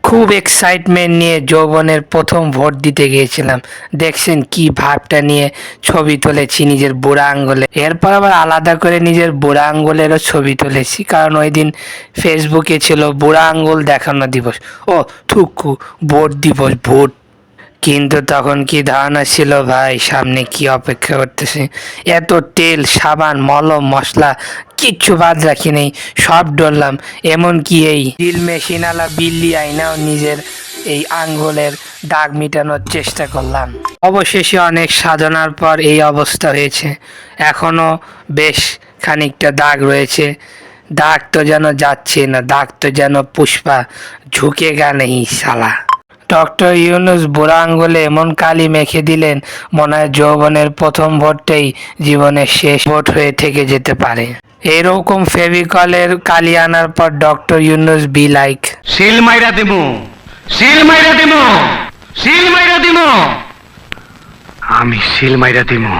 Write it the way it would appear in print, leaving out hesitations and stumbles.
খুব এক্সাইটমেন্ট নিয়ে যৌবনের প্রথম ভোট দিতে গিয়েছিলাম। দেখছেন কি ভাবটা নিয়ে ছবি তুলেছি নিজের বুড়া আঙ্গুলে। এরপর আবার আলাদা করে নিজের বুড়া আঙ্গুলেরও ছবি তুলেছি, কারণ ওই দিন ফেসবুকে ছিল বুড়া আঙ্গুল দেখানো দিবস। ও থুকু, ভোট দিবস, ভোট। কিন্তু তখন কি ধারণা ছিল ভাই, সামনে কি অপেক্ষা করতেছে। এত তেল, সাবান, মলম, মশলা কিচ্ছু বাদ রাখি নেই, সব ডললাম। এমনকি এই ড্রিল মেশিনওয়ালা বিল্লি আইনাও নিজের এই আঙ্গুলের দাগ মিটানোর চেষ্টা করলাম। অবশেষে অনেক সাধনার পর এই অবস্থা হয়েছে। এখনো বেশ খানিকটা দাগ রয়েছে। দাগ তো যেন যাচ্ছে না, দাগ তো যেন পুষ্পা ঝুঁকেগা নেই সালা। ডক্টর ইউনূস বুড়া আঙ্গুলে এমন কালি মেখে দিলেন, মনে হয় যৌবনের প্রথম ভোটটাই জীবনের শেষ ভোট হয়ে থেকে যেতে পারে। এরকম ফেভিকলের কালি আনার পর doctor Yunus be like, seal মাইরা দিমু, সিল মাইরা দিমু, সিল মাইরা দিমু, আমি সিল মাইরা দিমু।